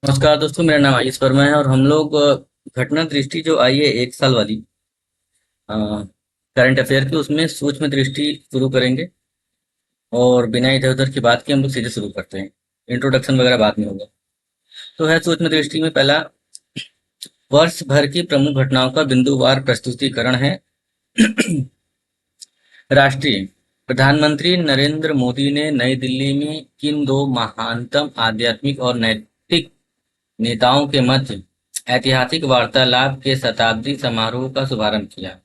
नमस्कार दोस्तों, मेरा नाम आयुष वर्मा है और हम लोग घटना दृष्टि जो आई है 1 साल वाली करंट अफेयर की, उसमें सूक्ष्म दृष्टि शुरू करेंगे। और बिना इधर उधर की बात के हम लोग सीधे शुरू करते हैं। इंट्रोडक्शन वगैरह बाद में होगा। तो है सूक्ष्म दृष्टि में पहला, वर्ष भर की प्रमुख घटनाओं का बिंदुवार प्रस्तुतिकरण है। राष्ट्रीय, प्रधानमंत्री नरेंद्र मोदी ने नई दिल्ली में किन दो महानतम आध्यात्मिक और नैतिक नेताओं के मध्य ऐतिहासिक वार्तालाप के शताब्दी समारोह का शुभारंभ किया।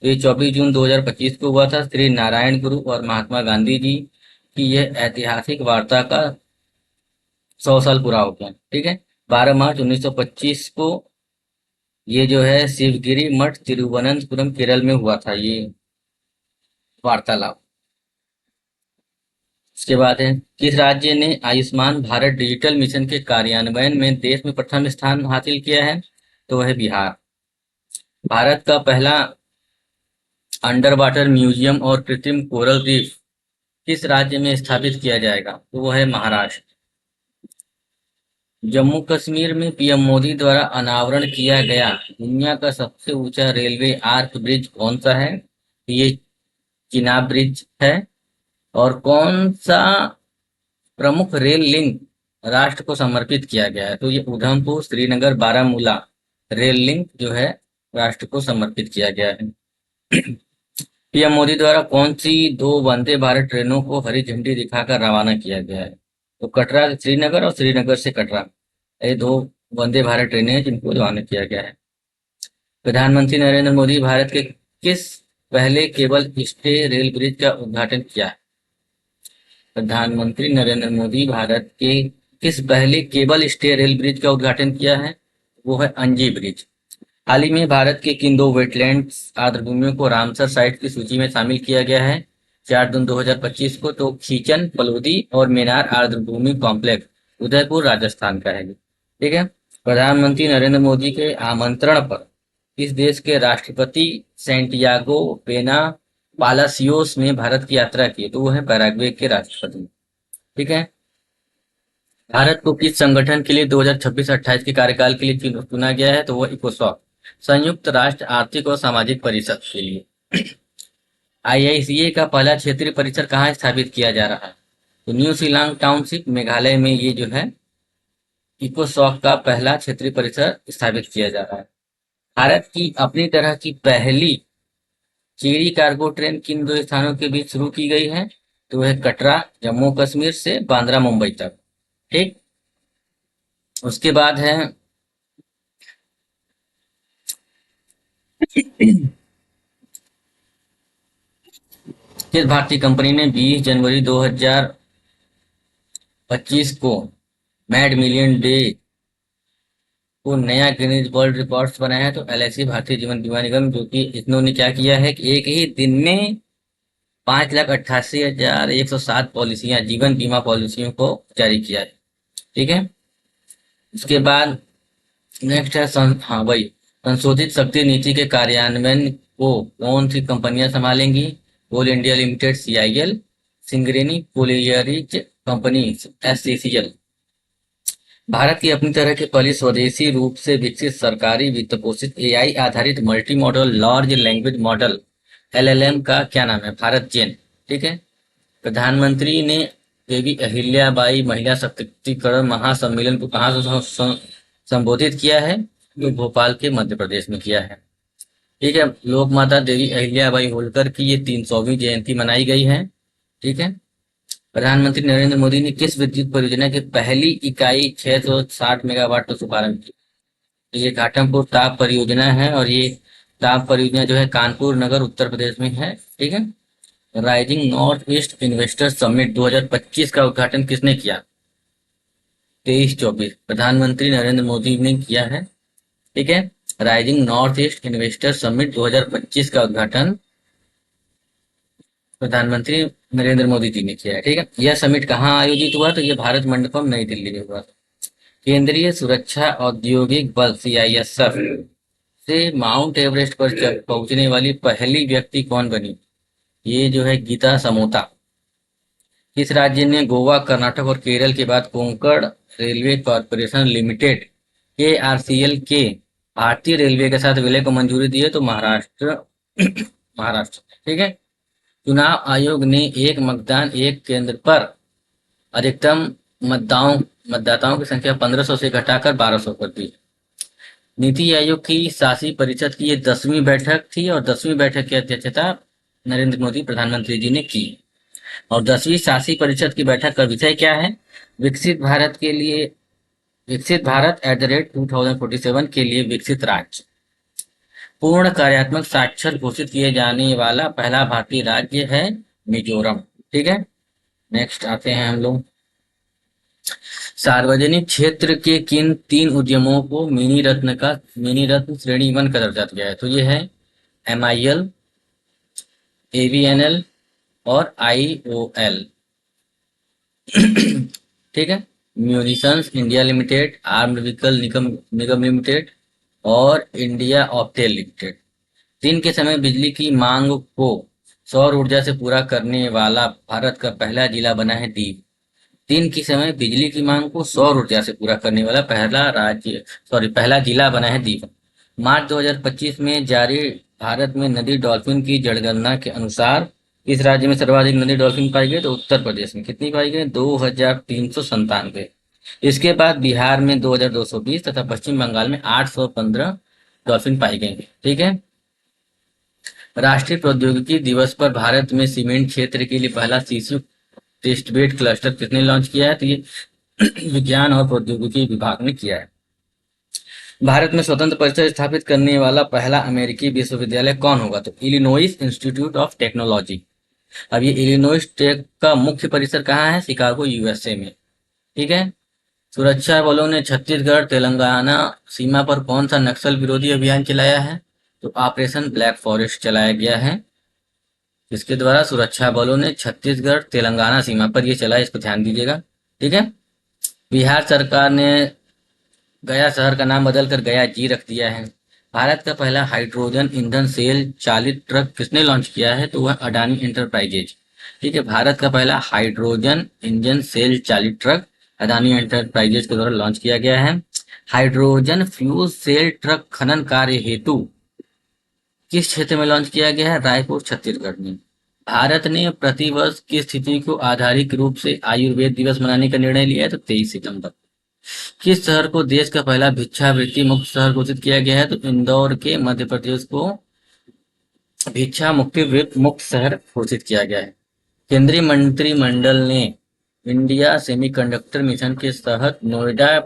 ये 24 जून 2025 को हुआ था। श्री नारायण गुरु और महात्मा गांधी जी की यह ऐतिहासिक वार्ता का 100 साल पूरा हो गया। ठीक है। 12 मार्च 1925 को ये जो है शिवगिरी मठ तिरुवनंतपुरम केरल में हुआ था ये वार्तालाप। उसके बाद है, किस राज्य ने आयुष्मान भारत डिजिटल मिशन के कार्यान्वयन में देश में प्रथम स्थान हासिल किया है? तो वह है बिहार। भारत का पहला अंडर वाटर म्यूजियम और कृत्रिम कोरल रीफ किस राज्य में स्थापित किया जाएगा? तो वो है महाराष्ट्र। जम्मू कश्मीर में पीएम मोदी द्वारा अनावरण किया गया दुनिया का सबसे ऊंचा रेलवे आर्क ब्रिज कौन सा है? ये चिनाब ब्रिज है। और कौन सा प्रमुख रेल लिंक राष्ट्र को समर्पित किया गया है? तो ये उधमपुर श्रीनगर बारामूला रेल लिंक जो है राष्ट्र को समर्पित किया गया है। पीएम मोदी द्वारा कौन सी दो वंदे भारत ट्रेनों को हरी झंडी दिखाकर रवाना किया गया है? तो कटरा से श्रीनगर और श्रीनगर से कटरा, ये दो वंदे भारत ट्रेनें हैं जिनको रवाना किया गया है। प्रधानमंत्री नरेंद्र मोदी भारत के किस पहले केबल स्टे रेल ब्रिज का उद्घाटन किया है? प्रधानमंत्री नरेंद्र मोदी भारत के किस पहले केबल स्टे रेल ब्रिज का उद्घाटन किया है? वो है अंजी ब्रिज। हाल ही में भारत के किन दो वेटलैंड्स आर्द्रभूमियों को रामसर साइट की सूची में शामिल किया गया है 4 जून 2025 को? तो खीचन फलोदी और मेनार आर्द्रभूमि कॉम्प्लेक्स उदयपुर राजस्थान का है। ठीक है। प्रधानमंत्री नरेंद्र मोदी के आमंत्रण पर किस देश के राष्ट्रपति सैंटियागो पेना पालासियोस ने भारत की यात्रा की? तो वो है पैराग्वे के राष्ट्रपति। ठीक है। भारत को किस संगठन के लिए 2026-28 के कार्यकाल के लिए चुना गया है? तो वो इकोसॉक, संयुक्त राष्ट्र आर्थिक और सामाजिक परिषद के लिए। आईआईसीए का पहला क्षेत्रीय परिसर कहाँ स्थापित किया जा रहा है? तो न्यू शिलांग टाउनशिप मेघालय में ये जो है इकोसॉक का पहला क्षेत्रीय परिसर स्थापित किया जा रहा है। भारत की अपनी तरह की पहली चेरी कार्गो ट्रेन किन दो स्थानों के बीच शुरू की गई है? तो वह कटरा जम्मू कश्मीर से बांद्रा मुंबई तक। ठीक। उसके बाद है, किस भारतीय कंपनी ने 20 जनवरी 2025 को मैड मिलियन डे को नया गिनीज वर्ल्ड रिकॉर्ड्स बनाया है? तो एलआईसी भारतीय जीवन बीमा निगम, जो कि इन्होंने क्या किया है कि एक ही दिन में 5,88,107 पॉलिसियां, जीवन बीमा पॉलिसियों को जारी किया है। ठीक है। उसके बाद नेक्स्ट है हाँ वही, संशोधित शक्ति नीति के कार्यान्वयन को कौन सी कंपनियां संभालेंगी? Coal India limited CIL, Singareni collieries company SCCL. भारत की अपनी तरह की पहली स्वदेशी रूप से विकसित सरकारी वित्त पोषित एआई आधारित multi modal large language model LLM का क्या नाम है? भारत जेन। ठीक है। प्रधानमंत्री ने देवी अहिल्याबाई महिला सशक्तिकरण महासम्मेलन को कहाँ से संबोधित किया है? तो भोपाल के मध्य प्रदेश में किया है। ठीक है। लोक माता देवी अहिल्याबाई होलकर की ये 300वीं जयंती मनाई गई है। ठीक है। प्रधानमंत्री नरेंद्र मोदी ने किस विद्युत परियोजना की पहली इकाई 660 मेगावाट का शुभारंभ किया? तो ये घाटमपुर ताप परियोजना है और ये ताप परियोजना जो है कानपुर नगर उत्तर प्रदेश में है। ठीक है। Rising north east investor summit 2025 का उद्घाटन किसने किया? 23-24 प्रधानमंत्री नरेंद्र मोदी ने किया है। ठीक है। Rising north east investor summit 2025 का उद्घाटन प्रधानमंत्री नरेंद्र मोदी जी ने किया है। ठीक है। यह समिट कहाँ आयोजित हुआ? तो यह भारत मंडपम नई दिल्ली में हुआ। केंद्रीय सुरक्षा औद्योगिक बल सीआईएसएफ से माउंट एवरेस्ट पर पहुंचने वाली पहली व्यक्ति कौन बनी? ये जो है गीता समोता। किस राज्य ने गोवा, कर्नाटक और केरल के बाद Konkan railway corporation limited KRCL के भारतीय रेलवे के साथ विलय को मंजूरी दी है? तो महाराष्ट्र। महाराष्ट्र। ठीक है। चुनाव आयोग ने एक मतदान एक केंद्र पर अधिकतम मतदाताओं की संख्या 1500 से घटाकर 1200 कर दी। नीति आयोग की शासी परिषद की ये 10वीं बैठक थी और 10वीं बैठक की अध्यक्षता नरेंद्र मोदी प्रधानमंत्री जी ने की। और 10वीं शासी परिषद की बैठक का विषय क्या है? विकसित भारत के लिए, विकसित भारत @2047 के लिए विकसित राज्य। पूर्ण कार्यात्मक साक्षर घोषित किए जाने वाला पहला भारतीय राज्य है मिजोरम। ठीक है। नेक्स्ट आते हैं हम लोग। सार्वजनिक क्षेत्र के किन 3 उद्यमों को मिनी रत्न श्रेणी 1 का दर्जा दिया है? तो ये है MIL, AVNL और IOL। ठीक है। Munitions India limited, armoured vehicle Nigam limited और इंडिया ऑप्टेल लिमिटेड। दिन के समय बिजली की मांग को सौर ऊर्जा से पूरा करने वाला भारत का पहला जिला बना है दीव। दिन के समय बिजली की मांग को सौर ऊर्जा से पूरा करने वाला पहला जिला बना है दीव। मार्च 2025 में जारी भारत में नदी डॉल्फिन की जनगणना के अनुसार इस राज्य में सर्वाधिक नदी डॉल्फिन पाई गई? तो उत्तर प्रदेश में। कितनी पाई गई? 2397। इसके बाद बिहार में 2220 तथा पश्चिम बंगाल में 815 डॉल्फिन पाई गई। ठीक है। राष्ट्रीय प्रौद्योगिकी दिवस पर भारत में सीमेंट क्षेत्र के लिए पहला शिशु टेस्टबेड क्लस्टर किसने लॉन्च किया है? तो ये विज्ञान और प्रौद्योगिकी विभाग ने किया है। भारत में स्वतंत्र परिसर स्थापित करने वाला पहला अमेरिकी विश्वविद्यालय कौन होगा? तो इलिनोइस इंस्टीट्यूट ऑफ टेक्नोलॉजी। अब ये इलिनोइस टेक का मुख्य परिसर कहाँ है? शिकागो, USA में। ठीक है। सुरक्षा बलों ने छत्तीसगढ़ तेलंगाना सीमा पर कौन सा नक्सल विरोधी अभियान चलाया है? तो ऑपरेशन ब्लैक फॉरेस्ट चलाया गया है। इसके द्वारा सुरक्षा बलों ने छत्तीसगढ़ तेलंगाना सीमा पर ये चलाया, इसको ध्यान दीजिएगा। ठीक है। बिहार सरकार ने गया शहर का नाम बदलकर गया जी रख दिया है। भारत का पहला हाइड्रोजन ईंधन सेल चालित ट्रक किसने लॉन्च किया है? तो वह अडानी एंटरप्राइजेज। ठीक है। भारत का पहला हाइड्रोजन इंजन सेल चालित ट्रक अडानी एंटरप्राइजेज के द्वारा लॉन्च किया गया है। हाइड्रोजन फ्यूल सेल ट्रक खनन कार्य हेतु किस क्षेत्र में लॉन्च किया गया है? रायपुर, छत्तीसगढ़ में। भारत ने प्रतिवर्ष की स्थिति को आधारिक रूप से आयुर्वेद दिवस मनाने का निर्णय लिया है? तो 23 सितंबर। किस शहर को देश का पहला भिक्षावृत्ति मुक्त शहर घोषित किया गया है? तो इंदौर के मध्य प्रदेश को भिक्षा मुक्ति मुक्त शहर घोषित किया गया है। केंद्रीय मंत्रिमंडल ने इंडिया सेमीकंडक्टर मिशन के तहत नोएडा,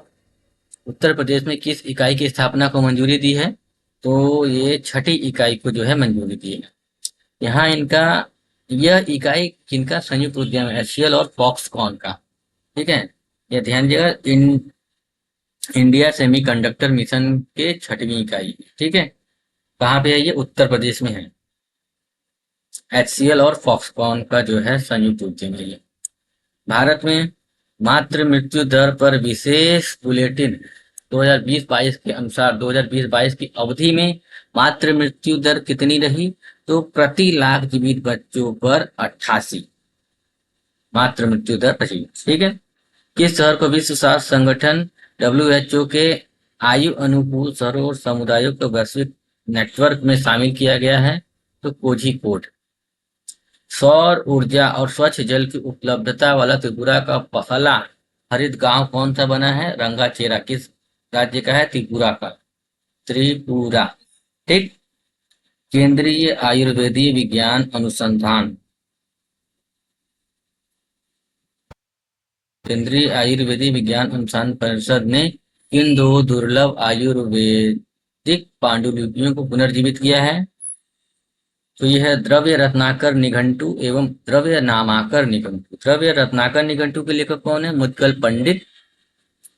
उत्तर प्रदेश में किस इकाई की स्थापना को मंजूरी दी है? तो ये 6ठी इकाई को जो है मंजूरी दी है। यहाँ यह इकाई किनका संयुक्त उद्यम है? HCL और फॉक्सकॉन का। ठीक है। यह ध्यान दीजिएगा, इंडिया सेमीकंडक्टर मिशन के 6वीं इकाई। ठीक है। कहाँ पे है ये? उत्तर प्रदेश में है। HCL और फॉक्सकॉन का जो है संयुक्त उद्यम है ये। भारत में मातृ मृत्यु दर पर विशेष बुलेटिन 2020-22 के अनुसार 2020-22 की अवधि में मातृ मृत्यु दर कितनी रही? तो प्रति लाख जीवित बच्चों पर 88 मातृ मृत्यु दर रही। ठीक है। किस शहर को विश्व स्वास्थ्य संगठन WHO के आयु अनुकूल शहरों और समुदायों के वैश्विक नेटवर्क में शामिल किया गया है? तो कोझिकोड। सौर ऊर्जा और स्वच्छ जल की उपलब्धता वाला त्रिपुरा का पहला हरित गांव कौन सा बना है? रंगाचेरा। किस राज्य का है? त्रिपुरा का। त्रिपुरा। ठीक। केंद्रीय आयुर्वेदीय विज्ञान अनुसंधान केंद्रीय आयुर्वेदिक विज्ञान अनुसंधान परिषद ने इन 2 दुर्लभ आयुर्वेदिक पांडुलिपियों को पुनर्जीवित किया है? तो यह है द्रव्य रत्नाकर निघंटु एवं द्रव्य नामाकर निघंटु। द्रव्य रत्नाकर निघंटु के लेखक कौन है? मुद्गल पंडित।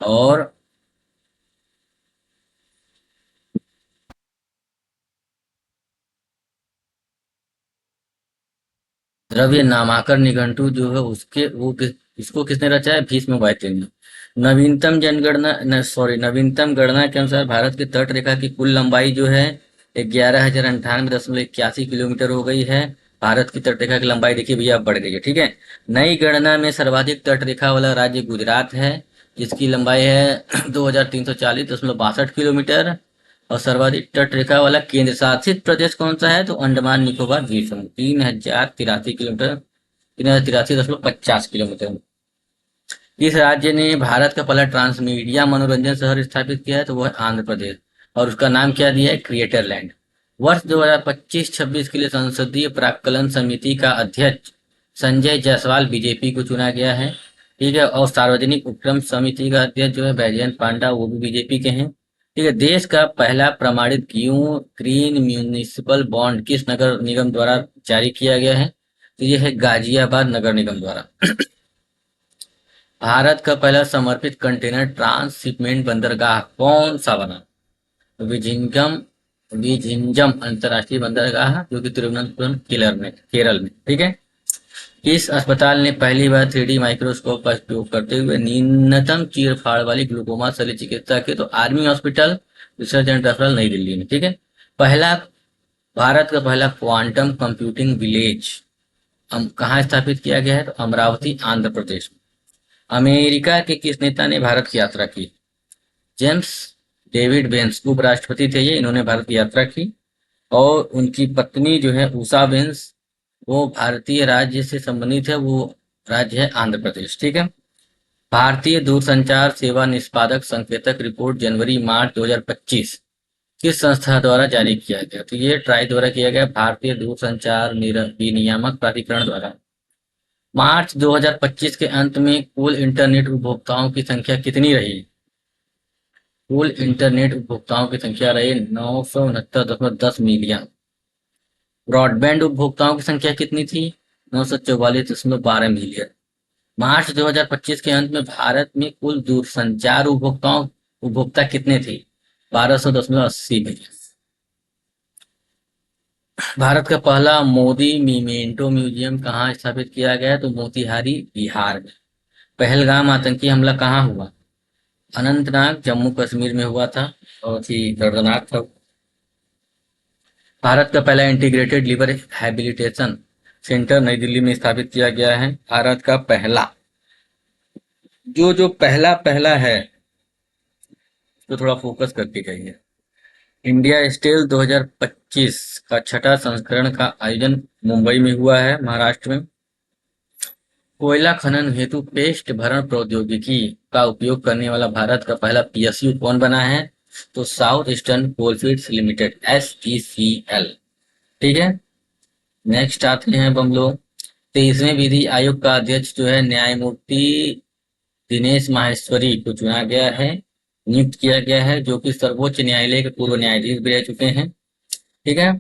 और द्रव्य नामाकर निघंटु जो है इसको किसने रचा है? भीष्म वाइत्य ने। नवीनतम गणना के अनुसार भारत की तट रेखा की कुल लंबाई जो है 11,098.81 किलोमीटर हो गई है। भारत की तट रेखा की लंबाई देखिए भैया बढ़ गई है, ठीक है। नई गणना में सर्वाधिक तट रेखा वाला राज्य गुजरात है, जिसकी लंबाई है 2340.62 किलोमीटर। और सर्वाधिक तट रेखा वाला केंद्र शासित प्रदेश कौन सा है, तो अंडमान निकोबार द्वीप समूह, 3083 किलोमीटर, 3083.50 किलोमीटर। किस राज्य ने भारत का पहला ट्रांसमीडिया मनोरंजन शहर स्थापित किया है, तो वह है आंध्र प्रदेश। और उसका नाम क्या दिया है, क्रिएटर लैंड। वर्ष 2025-26 के लिए संसदीय प्राक्कलन समिति का अध्यक्ष संजय जायसवाल बीजेपी को चुना गया है, ठीक है। और सार्वजनिक उपक्रम समिति का अध्यक्ष जो है बैजयंत पांडा, वो भी बीजेपी के हैं, ठीक है। देश का पहला प्रमाणित ग्रीन म्यूनिसिपल बॉन्ड किस नगर निगम द्वारा जारी किया गया है, तो ये है गाजियाबाद नगर निगम द्वारा। भारत का पहला समर्पित कंटेनर ट्रांसशिपमेंट बंदरगाह कौन सा बना, विझिंगम विझिंजम अंतर्राष्ट्रीय बंदरगाह, जो कि तिरुवनंतपुरम केरल में, ठीक है। इस अस्पताल ने पहली बार 3D माइक्रोस्कोप का उपयोग करते हुए न्यूनतम चीरफाड़ वाली ग्लूकोमा शल्य चिकित्सा की, तो army hospital research and referral नई दिल्ली में, ठीक है। पहला भारत का पहला क्वांटम कंप्यूटिंग विलेज कहाँ स्थापित किया गया है, तो अमरावती आंध्र प्रदेश में। अमेरिका के किस नेता ने भारत की यात्रा की, जेम्स डेविड वेंस, उपराष्ट्रपति थे ये, इन्होंने भारत की यात्रा की। और उनकी पत्नी जो है उषा वेंस, वो भारतीय राज्य से संबंधित है, वो राज्य है आंध्र प्रदेश, ठीक है। भारतीय दूरसंचार सेवा निष्पादक संकेतक रिपोर्ट जनवरी मार्च 2025 किस संस्था द्वारा जारी किया गया, तो ये ट्राई द्वारा किया गया, भारतीय दूरसंचार विनियामक प्राधिकरण द्वारा। मार्च 2025 के अंत में कुल इंटरनेट उपभोक्ताओं की संख्या कितनी रही, कुल इंटरनेट उपभोक्ताओं की संख्या रही 969.10 मिलियन। ब्रॉडबैंड उपभोक्ताओं की संख्या कितनी थी, 944.12 मिलियन। मार्च 2025 के अंत में भारत में कुल दूरसंचार उपभोक्ता कितने थे, 1200.80 मिलियन। भारत का पहला मोदी मीमेंटो म्यूजियम कहाँ स्थापित किया गया है, तो मोतिहारी बिहार में। पहलगाम आतंकी हमला कहाँ हुआ, अनंतनाग जम्मू कश्मीर में हुआ था, बहुत ही दर्दनाक था। भारत का पहला इंटीग्रेटेड लिवर हैबिलिटेशन सेंटर नई दिल्ली में स्थापित किया गया है, भारत का पहला। जो पहला पहला है तो थोड़ा फोकस करके कहिए। इंडिया स्टेल 2025 का छठा संस्करण का आयोजन मुंबई में हुआ है, महाराष्ट्र में। कोयला खनन हेतु पेस्ट भरण प्रौद्योगिकी का उपयोग करने वाला भारत का पहला पीएसयू कौन बना है, तो south eastern coalfields limited, SECL, ठीक है। नेक्स्ट आते हैं अब हम लोग 23वें विधि आयोग का अध्यक्ष जो है न्यायमूर्ति दिनेश माहेश्वरी को चुना गया है, नियुक्त किया गया है, जो कि सर्वोच्च न्यायालय के पूर्व न्यायाधीश भी रह चुके हैं, ठीक है।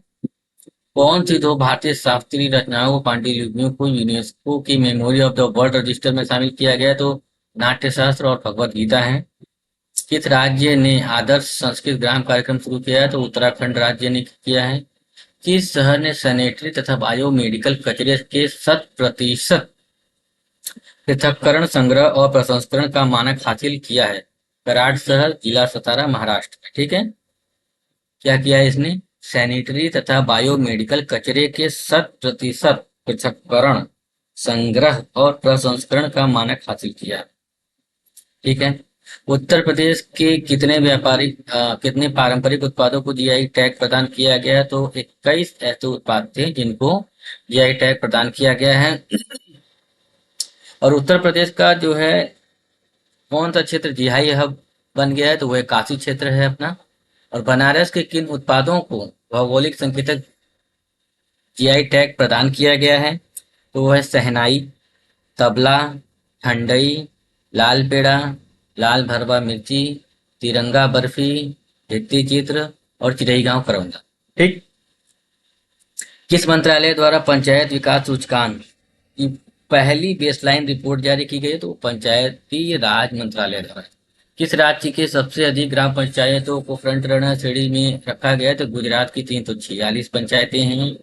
कौन सी दो भारतीय शास्त्रीय रचनाओं पांडुलिपियों को यूनेस्को की memory of the world register में शामिल किया गया है, तो नाट्यशास्त्र और भगवत गीता है। किस राज्य ने आदर्श संस्कृत ग्राम कार्यक्रम शुरू किया है, तो उत्तराखंड राज्य ने किया है। किस शहर ने सैनिटरी तथा बायोमेडिकल कचरे के 100% पृथक्करण, संग्रह और प्रसंस्करण का मानक हासिल किया है, कराड़ शहर, जिला सतारा, महाराष्ट्र में, ठीक है। क्या किया है इसने, सैनिटरी तथा बायोमेडिकल कचरे के 100% पृथक्करण, संग्रह और प्रसंस्करण का मानक हासिल किया, ठीक है। उत्तर प्रदेश के कितने पारंपरिक उत्पादों को जीआई टैग प्रदान किया गया है, तो 21 ऐसे उत्पाद थे जिनको जीआई टैग प्रदान किया गया है। और उत्तर प्रदेश का जो है कौन सा क्षेत्र जीआई हब बन गया है, तो वह काशी क्षेत्र है अपना। और बनारस के किन उत्पादों को भौगोलिक संकेतक जीआई टैग प्रदान किया गया है, तो वह है शहनाई, तबला, ठंडई, लाल पेड़ा, लाल भरवा मिर्ची, तिरंगा बर्फी, भित्ति चित्र और चिड़ईगांव करौंदा, ठीक। किस मंत्रालय द्वारा पंचायत विकास सूचकांक की पहली बेसलाइन रिपोर्ट जारी की गई, तो पंचायती राज मंत्रालय द्वारा। किस राज्य के सबसे अधिक ग्राम पंचायतों को फ्रंट रनर श्रेणी में रखा गया है, तो गुजरात की 346 पंचायतें हैं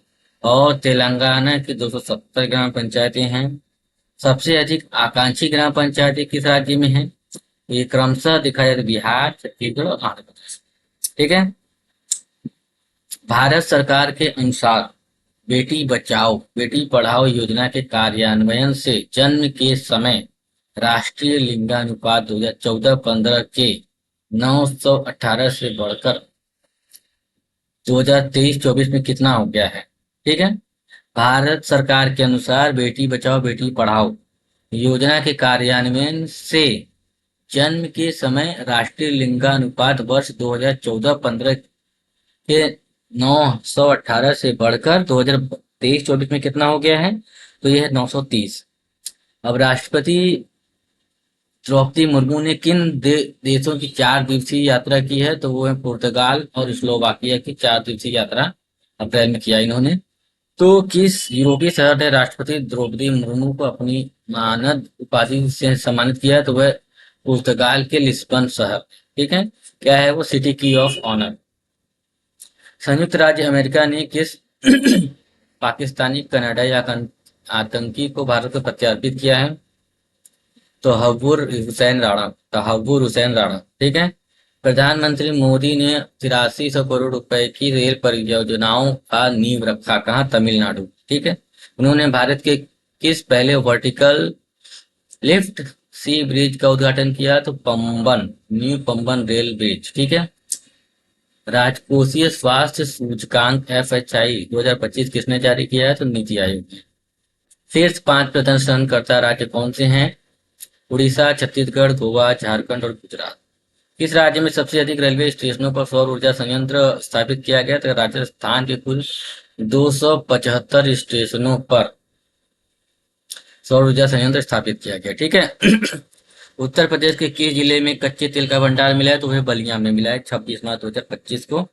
और तेलंगाना की 270 ग्राम पंचायतें हैं। सबसे अधिक आकांक्षी ग्राम पंचायतें किस राज्य में हैं, ये क्रमशः दिखाया जाए बिहार, छत्तीसगढ़ और आंध्र प्रदेश, ठीक है। भारत सरकार के अनुसार बेटी बचाओ बेटी पढ़ाओ योजना के कार्यान्वयन से जन्म के समय राष्ट्रीय लिंगानुपात 2014-15 के 918 से बढ़कर 2023-24 में कितना हो गया है? ठीक है। भारत सरकार के अनुसार बेटी बचाओ बेटी पढ़ाओ योजना के कार्यान्वयन से जन्म के समय राष्ट्रीय लिंगानुपात वर्ष 2014-15 के 918 से बढ़कर 2023-24 में कितना हो गया है? तो यह है 930। अब राष्ट्रपति द्रौपदी मुर्मू ने किन देशों की 4 दिवसीय यात्रा की है? तो वो है पुर्तगाल और स्लोवाकिया की 4 दिवसीय यात्रा अप्रैल में किया इन्होंने। तो किस यूरोपीय शहर ने राष्ट्रपति द्रौपदी मुर्मू को अपनी मानद उपाधि से सम्मानित किया? तो वह पुर्तगाल के लिस्बन शहर। ठीक है। क्या है वो? सिटी की ऑफ ऑनर। संयुक्त राज्य अमेरिका ने किस पाकिस्तानी कनाडाई आतंकी को भारत को प्रत्यार्पित किया है? तहव्वुर हुसैन राणा। ठीक है। प्रधानमंत्री मोदी ने 8300 करोड़ रुपए की रेल परियोजनाओं का नींव रखा। कहाँ? तमिलनाडु। ठीक है। उन्होंने भारत के किस पहले वर्टिकल लिफ्ट सी ब्रिज का उद्घाटन किया? तो Pamban, new Pamban rail bridge. ठीक है। राजकोषीय स्वास्थ्य सूचकांक FHI 2025 किसने जारी किया है? तो नीति आयोग ने। शीर्ष 5 प्रदर्शनकर्ता राज्य कौन से हैं? उड़ीसा, छत्तीसगढ़, गोवा, झारखंड और गुजरात। किस राज्य में सबसे अधिक रेलवे स्टेशनों पर सौर ऊर्जा संयंत्र स्थापित किया गया? तो राजस्थान के कुल 275 स्टेशनों पर सौर ऊर्जा संयंत्र स्थापित किया गया। ठीक है। उत्तर प्रदेश के किस जिले में कच्चे तेल का भंडार मिला है? तो वह बलिया में मिला है 26 मार्च 2025 को।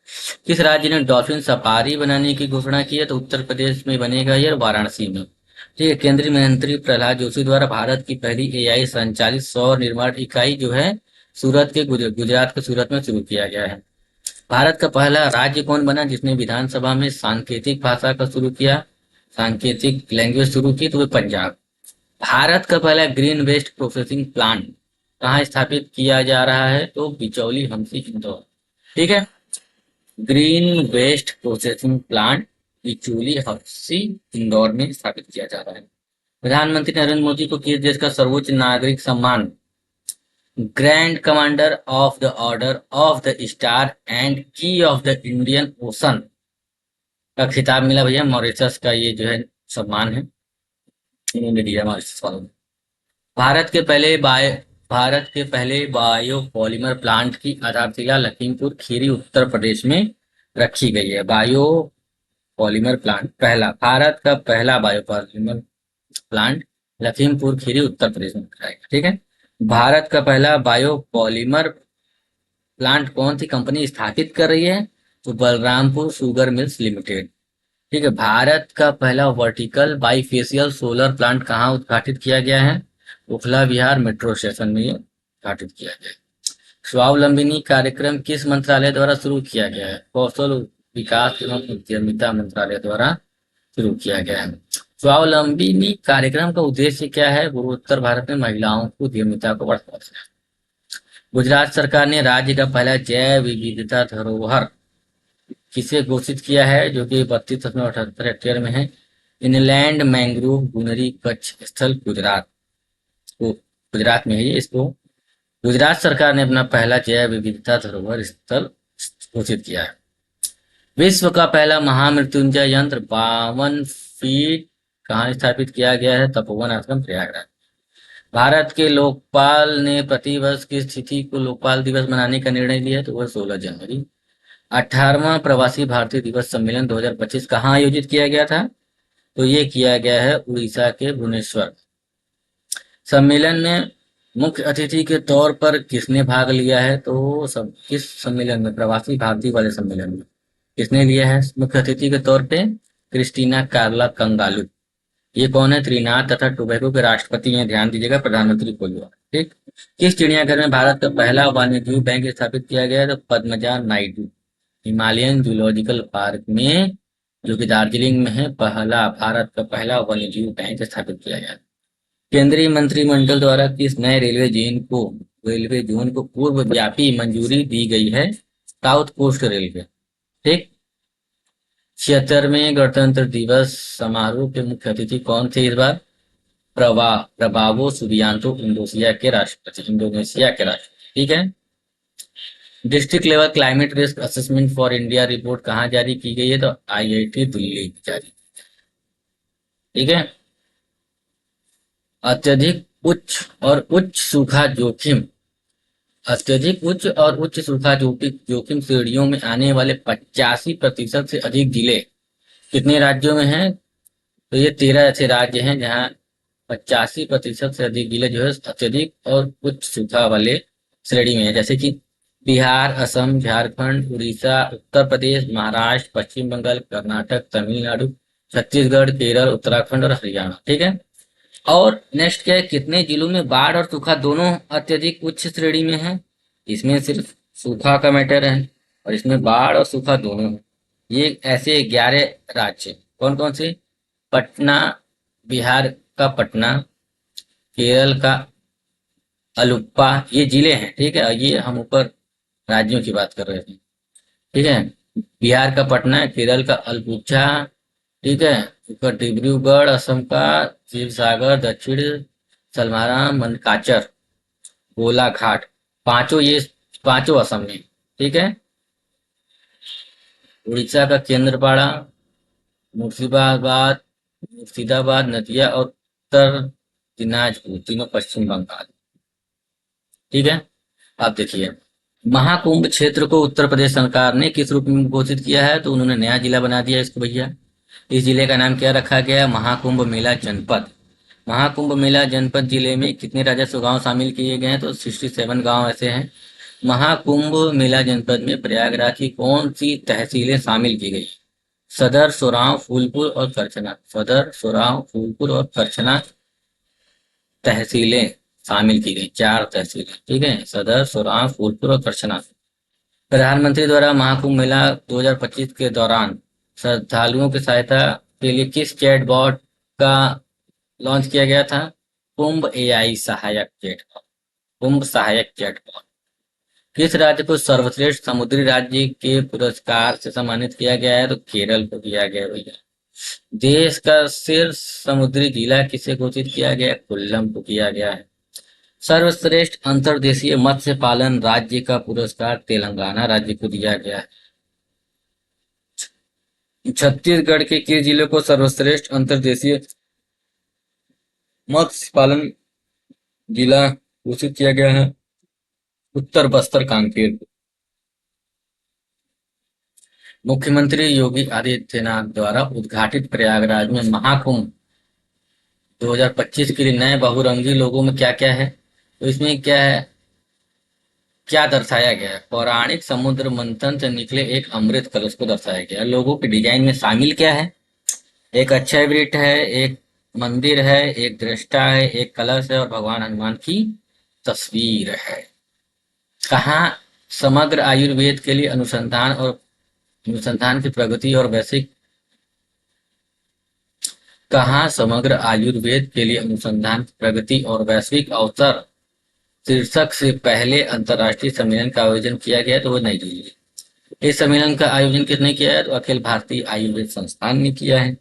किस राज्य ने डॉल्फिन सफारी बनाने की घोषणा की है? तो उत्तर प्रदेश में बनेगा यह, वाराणसी में। ठीक है। केंद्रीय मंत्री प्रहलाद जोशी द्वारा भारत की पहली AI संचालित सौर निर्माण इकाई जो है सूरत के गुजरात के सूरत में शुरू किया गया है। भारत का पहला राज्य कौन बना जिसने विधानसभा में सांकेतिक भाषा का शुरू किया, सांकेतिक लैंग्वेज शुरू की? तो वह पंजाब। भारत का पहला ग्रीन वेस्ट प्रोसेसिंग प्लांट कहाँ स्थापित किया जा रहा है? तो बिचौली हंसी इंदौर। ठीक है। ग्रीन वेस्ट प्रोसेसिंग प्लांट बिचौली हंसी इंदौर में स्थापित किया जा रहा है। प्रधानमंत्री नरेंद्र मोदी को किस देश का सर्वोच्च नागरिक सम्मान grand commander of the order of the star and की ऑफ द इंडियन ओशन का खिताब मिला? भैया मॉरिशस का ये जो है सम्मान है, इन्होंने दिया मॉरिशस वालों ने। भारत के पहले बायो भारत के पहले बायो पॉलीमर प्लांट की आधारशिला लखीमपुर खीरी उत्तर प्रदेश में रखी गई है। बायो पॉलीमर प्लांट भारत का पहला bio polymer plant Lakhimpur Kheri Uttar Pradesh में रखा गया। ठीक है। भारत का पहला बायो पॉलीमर प्लांट कौन सी कंपनी स्थापित कर रही है? तो बलरामपुर शुगर मिल्स लिमिटेड। ठीक है। भारत का पहला वर्टिकल बाईफेशियल सोलर प्लांट कहाँ उद्घाटित किया गया है? ओखला विहार मेट्रो स्टेशन में ये उद्घाटित किया गया है। स्वावलंबिनी कार्यक्रम किस मंत्रालय द्वारा शुरू किया गया है? कौशल विकास एवं उद्यमिता मंत्रालय द्वारा शुरू किया गया है। स्वावलंबिनी कार्यक्रम का उद्देश्य क्या है? पूर्वोत्तर भारत में महिलाओं को उद्यमिता को बढ़ावा देना। गुजरात सरकार ने राज्य का पहला जैव विविधता धरोहर किसे घोषित किया है? जो कि 32.78 हेक्टेयर में है। इनलैंड मैंग्रोव गुनरी कच्छ स्थल गुजरात में है ये। इसको गुजरात सरकार ने अपना पहला जैव विविधता धरोहर स्थल घोषित किया है। विश्व का पहला महामृत्युंजय यंत्र 52 फीट कहाँ स्थापित किया गया है? तपोवन आश्रम प्रयागराज। भारत के लोकपाल ने प्रतिवर्ष किस तिथि को लोकपाल दिवस मनाने का निर्णय लिया है? तो वह 16 जनवरी। 18वां प्रवासी भारतीय दिवस सम्मेलन 2025 कहाँ आयोजित किया गया था? तो ये किया गया है उड़ीसा के भुवनेश्वर। सम्मेलन में मुख्य अतिथि के तौर पर किसने भाग लिया है? तो किस सम्मेलन में? प्रवासी भारतीय वाले सम्मेलन में किसने लिया है मुख्य अतिथि के तौर पे? क्रिस्टीना कार्ला कंगालू। ये कौन है? त्रिनाद तथा टोबैगो के राष्ट्रपति हैं, ध्यान दीजिएगा, प्रधानमंत्री कोई और। ठीक। किस चिड़ियाघर में भारत का पहला वन्यजीव बैंक स्थापित किया गया है? तो Padmaja Naidu Himalayan zoological park में, जो कि दार्जिलिंग में है, भारत का पहला वन्यजीव बैंक स्थापित किया गया। केंद्रीय मंत्रिमंडल द्वारा किस नए रेलवे जोन को पूर्व व्यापी मंजूरी दी गई है? South coast railway. ठीक। 76वें गणतंत्र दिवस समारोह के मुख्य अतिथि कौन थे इस बार? प्रभावो सुबियांतो, इंडोनेशिया के राष्ट्रपति। ठीक है। District level climate risk assessment for India report कहाँ जारी की गई है? तो IIT दिल्ली जारी। ठीक है। अत्यधिक उच्च और उच्च सूखा जोखिम अत्यधिक उच्च और उच्च सूखा जोखिम श्रेणियों में आने वाले 85% से अधिक जिले कितने राज्यों में हैं? तो ये 13 ऐसे राज्य हैं जहाँ 85% से अधिक जिले जो है अत्यधिक और उच्च सूखा वाले श्रेणी में है, जैसे कि बिहार, असम, झारखंड, उड़ीसा, उत्तर प्रदेश, महाराष्ट्र, पश्चिम बंगाल, कर्नाटक, तमिलनाडु, छत्तीसगढ़, केरल, उत्तराखंड और हरियाणा। ठीक है। और नेक्स्ट क्या है, कितने जिलों में बाढ़ और सूखा दोनों अत्यधिक उच्च श्रेणी में है? इसमें सिर्फ सूखा का मैटर है और इसमें बाढ़ और सूखा दोनों है। ये ऐसे 11 राज्य कौन कौन से? पटना, बिहार का पटना, केरल का अलुप्पा, ये जिले हैं। ठीक है। ये हम ऊपर राज्यों की बात कर रहे थे। ठीक है। बिहार का पटना, केरल का अलपुझा, ठीक है, ऊपर डिब्रूगढ़, असम का शिवसागर, दक्षिण सलमाराम, मनकाचर, गोलाघाट, पांचों ये पांचों असम में। ठीक है। उड़ीसा का केंद्रपाड़ा, मुर्शिदाबाद, नदिया और उत्तर दिनाजपुर, तीनों पश्चिम बंगाल। ठीक है। अब देखिए, महाकुंभ क्षेत्र को उत्तर प्रदेश सरकार ने किस रूप में घोषित किया है? तो उन्होंने नया जिला बना दिया इसको भैया। इस जिले का नाम क्या रखा गया है? महाकुंभ मेला जनपद। महाकुंभ मेला जनपद जिले में कितने राजस्व गांव शामिल किए गए हैं? तो 67 गांव ऐसे हैं। महाकुंभ मेला जनपद में प्रयागराज की कौन सी तहसीलें शामिल की गई? सदर, सोरांव, फूलपुर और करछना। सदर, सोरांव, फूलपुर और करछना तहसीलें शामिल की गई, 4 तहसीलें। ठीक है। सदर, सोरांव, फूलपुर और करछना। प्रधानमंत्री द्वारा महाकुंभ मेला 2025 के दौरान श्रद्धालुओं की सहायता के लिए किस चैटबॉट का लॉन्च किया गया था? कुंभ AI सहायक चैटबॉट। कुंभ सहायक चैटबॉट। किस राज्य को सर्वश्रेष्ठ समुद्री राज्य के पुरस्कार से सम्मानित किया गया है? तो केरल को किया गया है भैया। देश का शीर्ष समुद्री जिला किसे घोषित किया गया है? कोल्लम को किया गया है। सर्वश्रेष्ठ अंतर्देशीय मत्स्य पालन राज्य का पुरस्कार तेलंगाना राज्य को दिया गया है। छत्तीसगढ़ के किस जिले को सर्वश्रेष्ठ अंतर्देशीय मत्स्य पालन जिला घोषित किया गया है? उत्तर बस्तर कांकेर को। मुख्यमंत्री योगी आदित्यनाथ द्वारा उद्घाटित प्रयागराज में महाकुंभ 2025 के लिए नए बहुरंगी लोगों में क्या क्या है? तो इसमें क्या है, क्या दर्शाया गया है? पौराणिक समुद्र मंथन से निकले एक अमृत कलश को दर्शाया गया है। लोगों के डिजाइन में शामिल क्या है? एक अक्षय वृत्त है, एक मंदिर है, एक दृष्टा है, एक कलश है और भगवान हनुमान की तस्वीर है। कहाँ समग्र आयुर्वेद के लिए अनुसंधान की प्रगति और वैश्विक कहाँ समग्र आयुर्वेद के लिए अनुसंधान की प्रगति और वैश्विक अवसर शीर्षक से पहले अंतर्राष्ट्रीय सम्मेलन का आयोजन किया गया? तो वो नई दिल्ली। इस सम्मेलन का आयोजन किसने किया है? तो अखिल भारतीय आयुर्वेद संस्थान ने किया है।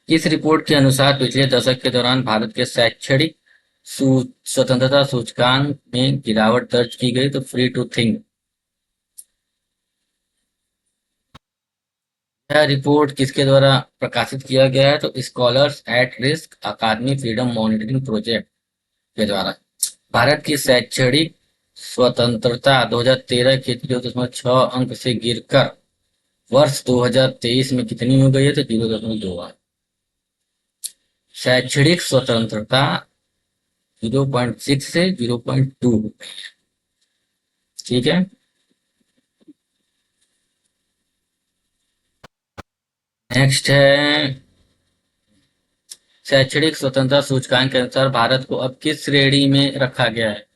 इस रिपोर्ट के अनुसार पिछले दशक के दौरान भारत के शैक्षणिक स्वतंत्रता सूचकांक में गिरावट दर्ज की गई। तो फ्री टू थिंक, यह रिपोर्ट किसके द्वारा प्रकाशित किया गया है? तो scholars at risk academy freedom monitoring project के द्वारा। भारत की शैक्षणिक स्वतंत्रता 2013 के 0.6 अंक से गिरकर वर्ष 2023 में कितनी हो गई है? तो 0.2। शैक्षणिक स्वतंत्रता 0.6 से 0.2 हो गई है। ठीक है। नेक्स्ट है, शैक्षणिक स्वतंत्रता सूचकांक के अनुसार भारत को अब किस श्रेणी में रखा गया है?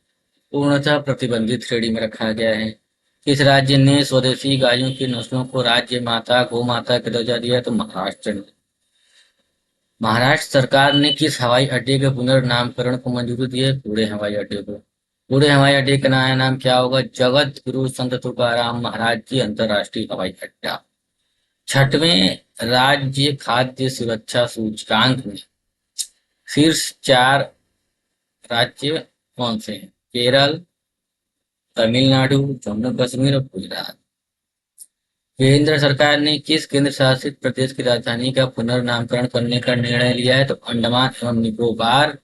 पूर्णतः प्रतिबंधित श्रेणी में रखा गया है। किस राज्य ने स्वदेशी गायों की नस्लों को राज्य माता गौ माता का दर्जा दिया है? तो महाराष्ट्र ने। महाराष्ट्र सरकार ने किस हवाई अड्डे के पुनर्नामकरण को मंजूरी दी है? पुणे हवाई अड्डे को। पुणे हवाई अड्डे का नया नाम क्या होगा? जगत गुरु संत तुकाराम महाराज जी अंतरराष्ट्रीय हवाई अड्डा। छठवें राज्य खाद्य सुरक्षा सूचकांक में शीर्ष 4 राज्य कौन से हैं? केरल, तमिलनाडु, जम्मू कश्मीर और गुजरात। केंद्र सरकार ने किस केंद्र शासित प्रदेश की राजधानी का पुनर्नामकरण करने का निर्णय लिया है? तो अंडमान एवं निकोबार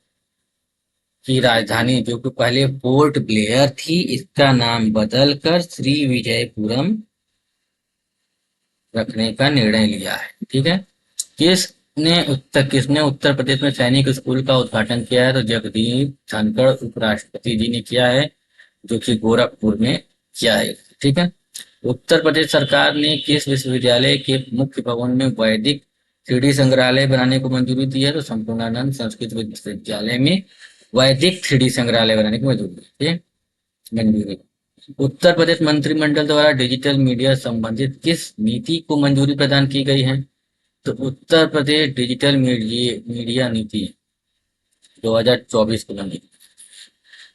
की राजधानी, जो कि पहले पोर्ट ब्लेयर थी, इसका नाम बदलकर श्री विजयपुरम रखने का निर्णय लिया है। ठीक है। किसने उत्तर प्रदेश में सैनिक स्कूल का उद्घाटन किया है? तो जगदीप धनखड़ उपराष्ट्रपति जी ने किया है, जो कि गोरखपुर में किया है। ठीक है। उत्तर प्रदेश सरकार ने किस विश्वविद्यालय के मुख्य भवन में वैदिक 3D संग्रहालय बनाने को मंजूरी दी है? तो संपूर्णानंद संस्कृत विश्वविद्यालय में वैदिक 3D संग्रहालय बनाने की मंजूरी। उत्तर प्रदेश मंत्रिमंडल द्वारा डिजिटल मीडिया संबंधित किस नीति को मंजूरी प्रदान की गई है? तो उत्तर प्रदेश डिजिटल मीडिया नीति 2024 को मंजूरी।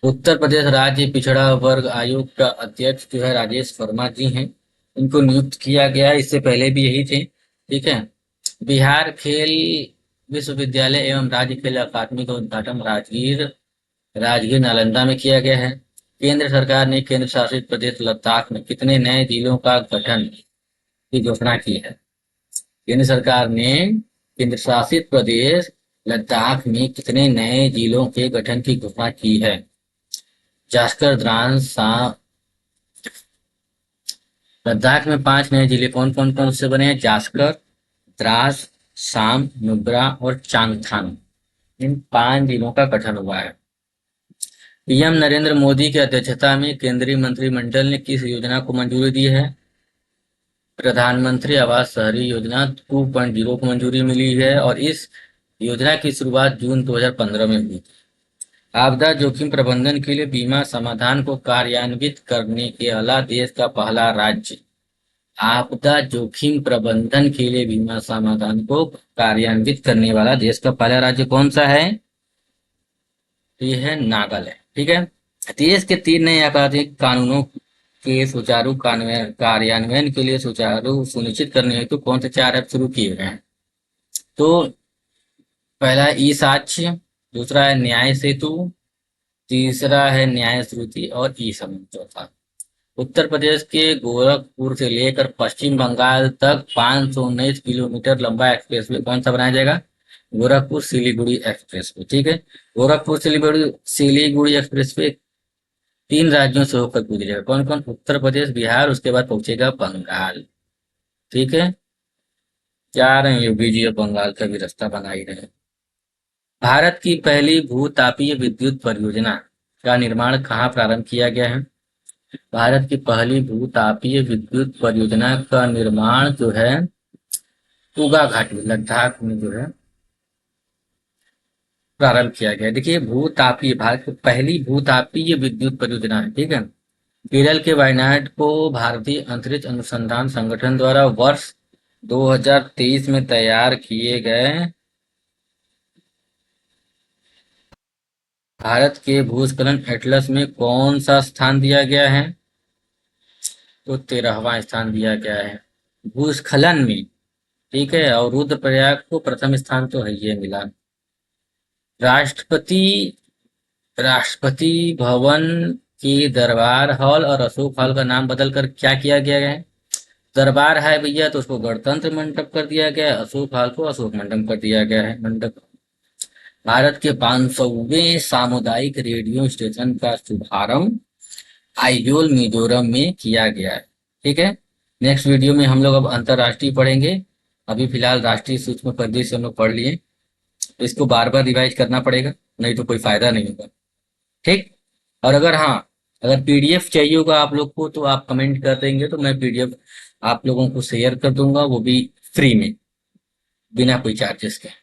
उत्तर प्रदेश राज्य पिछड़ा वर्ग आयोग का अध्यक्ष जो है राजेश वर्मा जी हैं, इनको नियुक्त किया गया है, इससे पहले भी यही थे। ठीक है। बिहार खेल विश्वविद्यालय एवं राज्य खेल अकादमी का उद्घाटन राजगीर नालंदा में किया गया है। केंद्र सरकार ने केंद्र शासित प्रदेश लद्दाख में कितने नए जिलों का गठन की घोषणा की है? केंद्र सरकार ने केंद्र शासित प्रदेश लद्दाख में कितने नए जिलों के गठन की घोषणा की है? जास्कर, द्रास, साम। लद्दाख में 5 नए जिले कौन कौन कौन से बने हैं? जास्कर, द्रास, साम, नुब्रा और चांगथांग। इन 5 जिलों का गठन हुआ है। पीएम नरेंद्र मोदी की अध्यक्षता में केंद्रीय मंत्रिमंडल ने किस योजना को मंजूरी दी है? प्रधानमंत्री आवास शहरी योजना 2.0 को मंजूरी मिली है और इस योजना की शुरुआत जून 2015 में हुई। आपदा जोखिम प्रबंधन के लिए बीमा समाधान को कार्यान्वित करने के वाला देश का पहला राज्य। आपदा जोखिम प्रबंधन के लिए बीमा समाधान को कार्यान्वित करने वाला देश का पहला राज्य कौन सा है? ये है नागालैंड। ठीक है। देश के 3 नए आपराधिक कानूनों के सुचारू कार्यान्वयन के लिए सुनिश्चित करने हेतु कौन से 4 ऐप शुरू किए गए हैं? तो पहला है ई साक्ष्य, दूसरा है न्याय सेतु, तीसरा है न्याय श्रुति और ई समन चौथा। उत्तर प्रदेश के गोरखपुर से लेकर पश्चिम बंगाल तक 519 किलोमीटर लंबा एक्सप्रेसवे कौन सा बनाया जाएगा? गोरखपुर सिलीगुड़ी एक्सप्रेसवे। ठीक है। गोरखपुर सिलीगुड़ी एक्सप्रेसवे 3 राज्यों से होकर गुजरेगा। कौन कौन? उत्तर प्रदेश, बिहार, उसके बाद पहुंचेगा बंगाल। ठीक है। जा रहे हैं योगी जी, बंगाल का भी रास्ता बना ही रहे। भारत की पहली भूतापीय विद्युत परियोजना का निर्माण कहाँ प्रारंभ किया गया है? भारत की पहली भूतापीय विद्युत परियोजना का निर्माण जो है तुगा घाटी लद्दाख में जो है प्रारंभ किया गया। देखिए, भूतापीय भारत की पहली भूतापीय विद्युत परियोजना है। ठीक है। केरल के वायनाड को भारतीय अंतरिक्ष अनुसंधान संगठन द्वारा वर्ष 2023 में तैयार किए गए भारत के भूस्खलन एटलस में कौन सा स्थान दिया गया है? तो 13वां स्थान दिया गया है भूस्खलन में। ठीक है। और रुद्रप्रयाग को प्रथम स्थान तो है ये मिला। राष्ट्रपति राष्ट्रपति भवन की दरबार हॉल और अशोक हॉल का नाम बदलकर क्या किया गया है? दरबार है भैया तो उसको गणतंत्र मंडप कर दिया गया है, अशोक हॉल को अशोक मंडप कर दिया गया है मंडप। भारत के 500वें सामुदायिक रेडियो स्टेशन का शुभारंभ आइजोल मिजोरम में किया गया है। ठीक है। नेक्स्ट वीडियो में हम लोग अब अंतरराष्ट्रीय पढ़ेंगे। अभी फिलहाल राष्ट्रीय सूक्ष्म परिदृश्य हम लोग पढ़ लिए, तो इसको बार बार रिवाइज करना पड़ेगा, नहीं तो कोई फायदा नहीं होगा। ठीक। और अगर पीडीएफ चाहिए होगा आप लोग को तो आप कमेंट कर देंगे तो मैं पीडीएफ आप लोगों को शेयर कर दूंगा, वो भी फ्री में, बिना कोई चार्जेस के।